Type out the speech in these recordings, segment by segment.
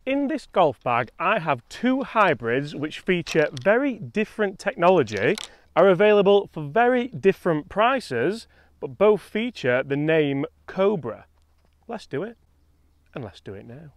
In this golf bag, I have two hybrids which feature very different technology, are available for very different prices, but both feature the name Cobra. Let's do it, and let's do it now.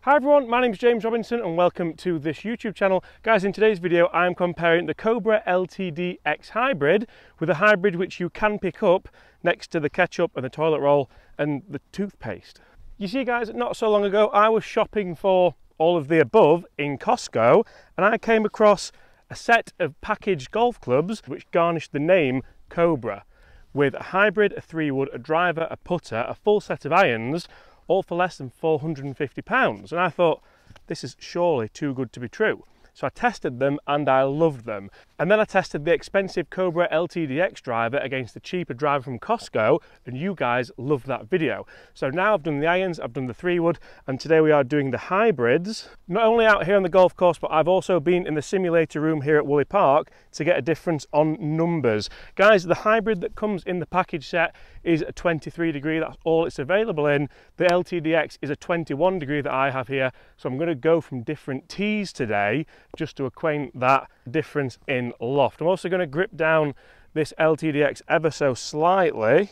Hi everyone, my name is James Robinson and welcome to this YouTube channel. Guys, in today's video I'm comparing the Cobra LTDx Hybrid with a hybrid which you can pick up next to the ketchup and the toilet roll and the toothpaste. You see guys, not so long ago I was shopping for all of the above in Costco and I came across a set of packaged golf clubs which garnished the name Cobra, with a hybrid, a 3-wood, a driver, a putter, a full set of irons, all for less than £450. And I thought, this is surely too good to be true. So I tested them and I loved them. And then I tested the expensive Cobra LTDx driver against the cheaper driver from Costco, and you guys loved that video. So now I've done the irons, I've done the 3-wood, and today we are doing the hybrids. Not only out here on the golf course, but I've also been in the simulator room here at Woolley Park to get a difference on numbers. Guys, the hybrid that comes in the package set is a 23 degree, that's all it's available in. The LTDx is a 21 degree that I have here, so I'm going to go from different tees today just to acquaint that difference in loft. I'm also going to grip down this LTDx ever so slightly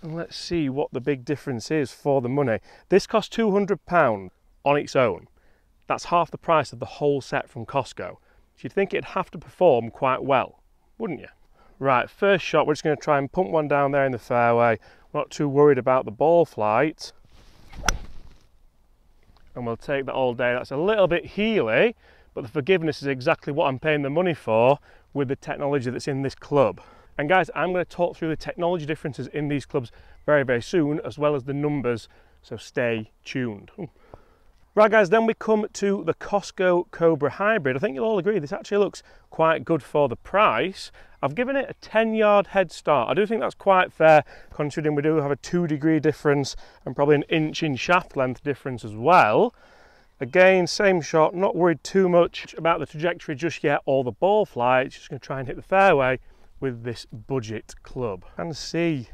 and let's see what the big difference is for the money. This costs £200 on its own. That's half the price of the whole set from Costco. So you'd think it'd have to perform quite well, wouldn't you? Right, first shot, we're just going to try and pump one down there in the fairway. We're not too worried about the ball flight. And we'll take that all day. That's a little bit heely, but the forgiveness is exactly what I'm paying the money for with the technology that's in this club. And guys, I'm going to talk through the technology differences in these clubs very, very soon, as well as the numbers, so stay tuned. Right guys, then we come to the COSTCO COBRA Hybrid. I think you'll all agree this actually looks quite good for the price. I've given it a 10-yard head start. I do think that's quite fair, considering we do have a 2-degree difference and probably an inch in shaft length difference as well. Again, same shot, not worried too much about the trajectory just yet or the ball flight. Just going to try and hit the fairway with this budget club. And see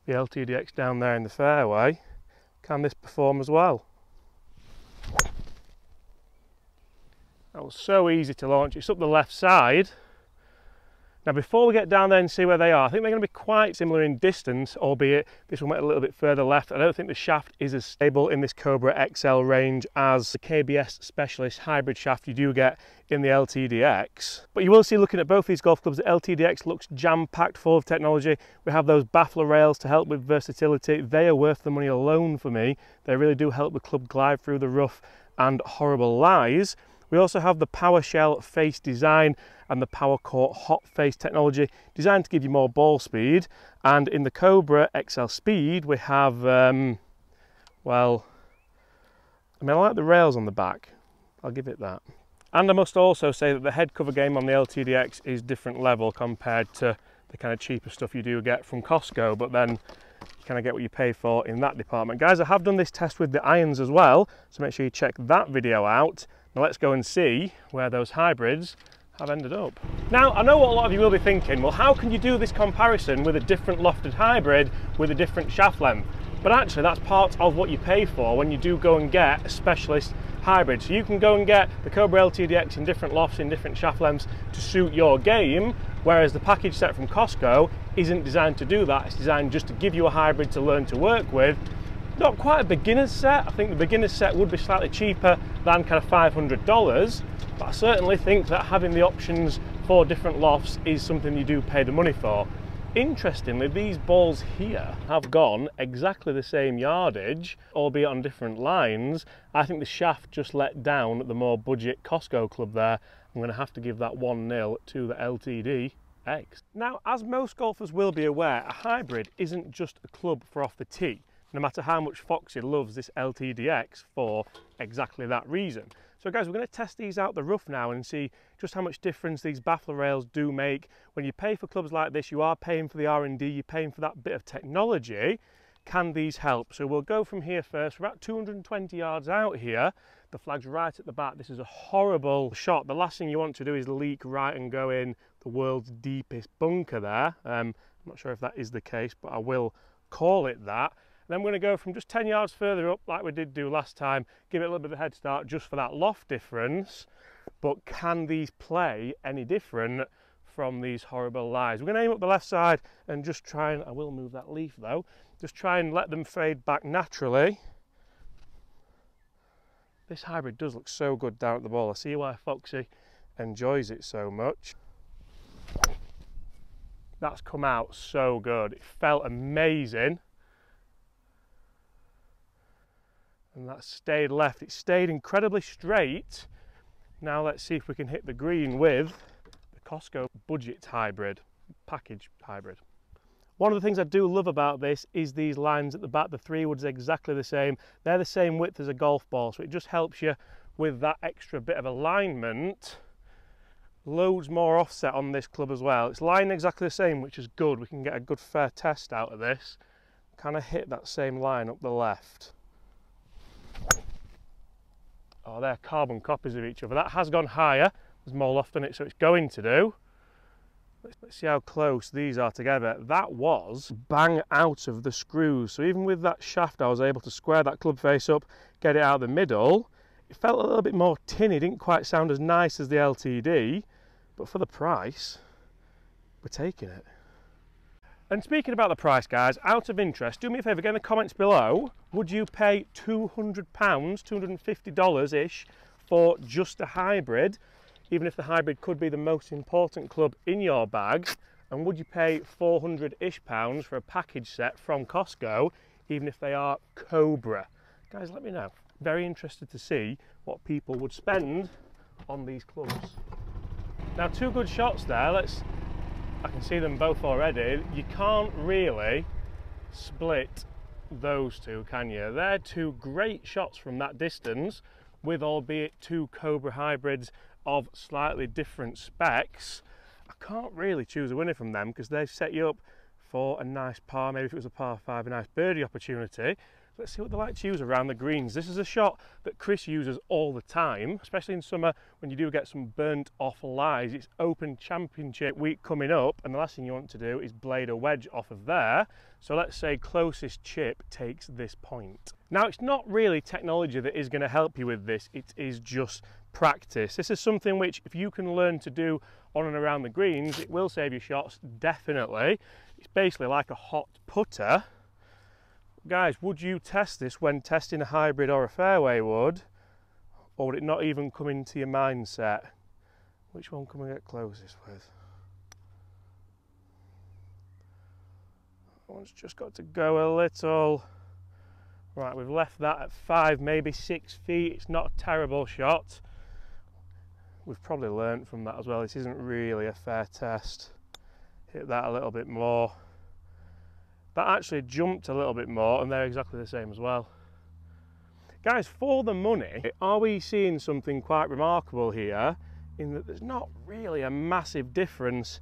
the LTDx down there in the fairway. Can this perform as well? That was so easy to launch. It's up the left side. Now before we get down there and see where they are, I think they're going to be quite similar in distance, albeit this one went a little bit further left. I don't think the shaft is as stable in this Cobra XL range as the KBS Specialist hybrid shaft you do get in the LTDx. But you will see, looking at both these golf clubs, the LTDx looks jam-packed full of technology. We have those baffler rails to help with versatility. They are worth the money alone for me. They really do help the club glide through the rough and horrible lies. We also have the Power Shell face design and the Power Core hot face technology, designed to give you more ball speed. And in the Cobra XL Speed we have, well, I mean, I like the rails on the back, I'll give it that. And I must also say that the head cover game on the LTDx is different level compared to the kind of cheaper stuff you do get from Costco, but then you kind of get what you pay for in that department. Guys, I have done this test with the irons as well, so make sure you check that video out. Now let's go and see where those hybrids have ended up. Now, I know what a lot of you will be thinking, well, how can you do this comparison with a different lofted hybrid with a different shaft length? But actually, that's part of what you pay for when you do go and get a specialist hybrid. So you can go and get the Cobra LTDx in different lofts, in different shaft lengths to suit your game, whereas the package set from Costco isn't designed to do that. It's designed just to give you a hybrid to learn to work with. Not quite a beginner's set. I think the beginner's set would be slightly cheaper than kind of $500, but I certainly think that having the options for different lofts is something you do pay the money for. Interestingly, these balls here have gone exactly the same yardage, albeit on different lines. I think the shaft just let down the more budget Costco club there. I'm going to have to give that 1-0 to the LTDx. Now, as most golfers will be aware, a hybrid isn't just a club for off the tee, no matter how much Foxy loves this LTDx for exactly that reason. So guys, we're going to test these out the rough now and see just how much difference these baffler rails do make. When you pay for clubs like this, you are paying for the R&D, you're paying for that bit of technology. Can these help? So we'll go from here first. We're about 220 yards out here. The flag's right at the back. This is a horrible shot. The last thing you want to do is leak right and go in. the world's deepest bunker there. I'm not sure if that is the case, but I will call it that. Then I'm going to go from just 10 yards further up, like we did do last time, give it a little bit of a head start just for that loft difference. But can these play any different from these horrible lies? We're going to aim up the left side and just try and, I will move that leaf though, just try and let them fade back naturally. This hybrid does look so good down at the ball. I see why Foxy enjoys it so much. That's come out so good. It felt amazing. And that stayed left. It stayed incredibly straight. Now let's see if we can hit the green with the COSTCO Budget Hybrid, Package Hybrid. One of the things I do love about this is these lines at the back. The 3 wood's exactly the same. They're the same width as a golf ball, so it just helps you with that extra bit of alignment. Loads more offset on this club as well. It's lined exactly the same, which is good. We can get a good fair test out of this. Kind of hit that same line up the left. Oh, they're carbon copies of each other. That has gone higher. There's more loft on it, so it's going to do. Let's see how close these are together. That was bang out of the screws. So even with that shaft, I was able to square that club face up, get it out of the middle. It felt a little bit more tinny. It didn't quite sound as nice as the LTD, but for the price, we're taking it. And speaking about the price, guys, out of interest, do me a favour, get in the comments below, would you pay £200, $250-ish for just a hybrid, even if the hybrid could be the most important club in your bag? And would you pay £400-ish for a package set from COSTCO, even if they are Cobra? Guys, let me know. Very interested to see what people would spend on these clubs. Now, 2 good shots there. I can see them both already. You can't really split those 2, can you? They're 2 great shots from that distance, with albeit 2 Cobra hybrids of slightly different specs. I can't really choose a winner from them because they've set you up for a nice par, maybe if it was a par 5, a nice birdie opportunity. Let's see what they like to use around the greens. This is a shot that Chris uses all the time, especially in summer when you do get some burnt off lies. It's Open Championship week coming up, and the last thing you want to do is blade a wedge off of there. So let's say closest chip takes this point. Now, it's not really technology that is going to help you with this, it is just practice. This is something which, if you can learn to do on and around the greens, it will save you shots, definitely. It's basically like a hot putter. Guys, would you test this when testing a hybrid or a fairway wood? Or would it not even come into your mindset? Which one can we get closest with? That one's just got to go a little. Right, we've left that at 5, maybe 6 feet. It's not a terrible shot. We've probably learnt from that as well. This isn't really a fair test. Hit that a little bit more. That actually jumped a little bit more, and they're exactly the same as well. Guys, for the money, are we seeing something quite remarkable here in that there's not really a massive difference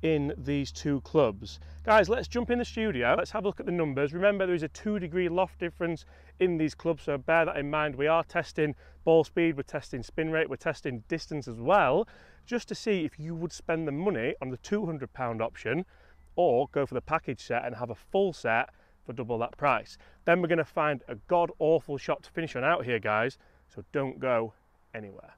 in these 2 clubs? Guys, let's jump in the studio. Let's have a look at the numbers. Remember, there is a 2-degree loft difference in these clubs, so bear that in mind. We are testing ball speed, we're testing spin rate, we're testing distance as well, just to see if you would spend the money on the £200 option or go for the package set and have a full set for double that price. Then we're going to find a god-awful shot to finish on out here, guys, so don't go anywhere.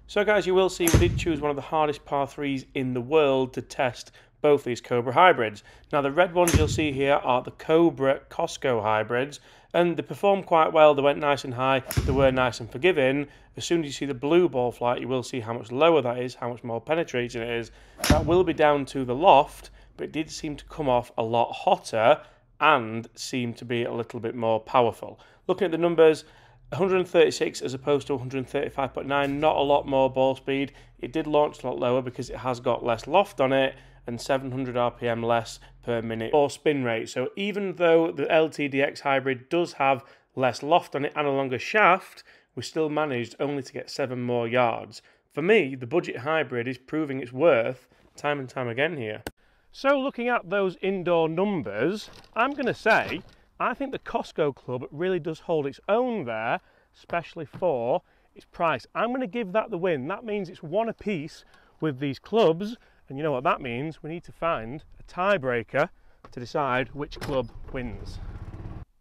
So guys, you will see we did choose one of the hardest par 3s in the world to test both these Cobra hybrids. Now, the red ones you'll see here are the Cobra COSTCO hybrids, and they performed quite well. They went nice and high, they were nice and forgiving. As soon as you see the blue ball flight, you will see how much lower that is, how much more penetrating it is. That will be down to the loft, but it did seem to come off a lot hotter and seemed to be a little bit more powerful. Looking at the numbers, 136 as opposed to 135.9, not a lot more ball speed. It did launch a lot lower because it has got less loft on it, and 700 RPM less per minute or spin rate. So even though the LTDx Hybrid does have less loft on it and a longer shaft, we still managed only to get 7 more yards. For me, the budget hybrid is proving its worth time and time again here. So looking at those indoor numbers, I'm going to say I think the COSTCO club really does hold its own there, especially for its price. I'm going to give that the win. That means it's 1 apiece with these clubs, And you know what that means? We need to find a tiebreaker to decide which club wins.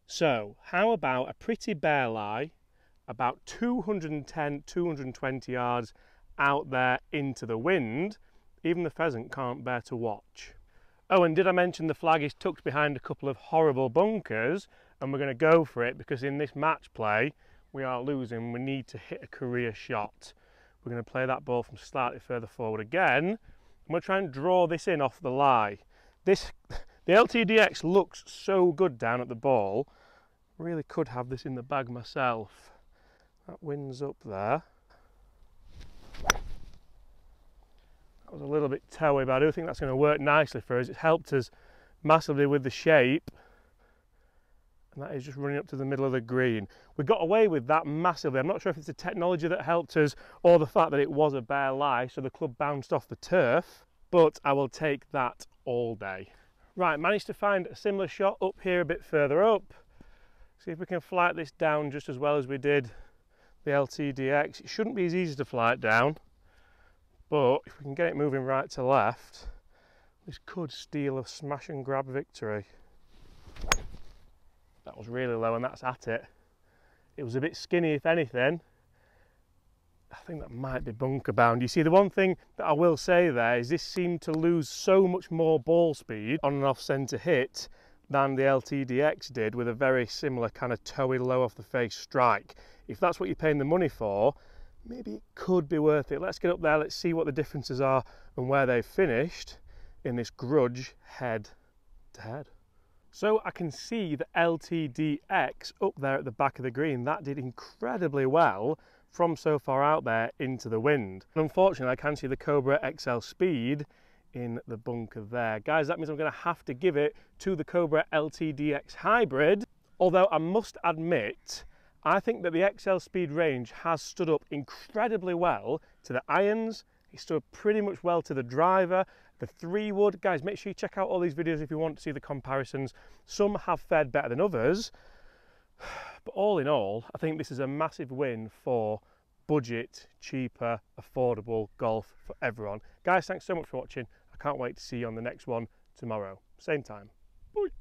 So, how about a pretty bare lie, about 210, 220 yards out there into the wind? Even the pheasant can't bear to watch. Oh, and did I mention the flag is tucked behind a couple of horrible bunkers, and we're going to go for it because in this match play we are losing. We need to hit a career shot. We're going to play that ball from slightly further forward again. I'm going to try and draw this in off the lie. The LTDx looks so good down at the ball. Really could have this in the bag myself. That wind's up there. That was a little bit towy, but I do think that's going to work nicely for us. It's helped us massively with the shape. And that is just running up to the middle of the green. We got away with that massively. I'm not sure if it's the technology that helped us or the fact that it was a bare lie, so the club bounced off the turf, but I will take that all day. Right, managed to find a similar shot up here a bit further up. See if we can flight this down just as well as we did the LTDx. It shouldn't be as easy to fly it down, but if we can get it moving right to left, this could steal a smash and grab victory. That was really low and that's at it. It was a bit skinny if anything. I think that might be bunker bound. You see, the one thing that I will say there is this seemed to lose so much more ball speed on an off centre hit than the LTDx did with a very similar kind of toey low off the face strike. If that's what you're paying the money for, maybe it could be worth it. Let's get up there, let's see what the differences are and where they've finished in this grudge head to head. So I can see the LTDx up there at the back of the green. That did incredibly well from so far out there into the wind. And unfortunately, I can see the Cobra XL Speed in the bunker there. Guys, that means I'm going to have to give it to the Cobra LTDx Hybrid. Although I must admit, I think that the XL Speed range has stood up incredibly well to the irons. It stood up pretty much well to the driver, the 3-wood. Guys, make sure you check out all these videos if you want to see the comparisons. Some have fared better than others. But all in all, I think this is a massive win for budget, cheaper, affordable golf for everyone. Guys, thanks so much for watching. I can't wait to see you on the next one tomorrow. Same time. Bye.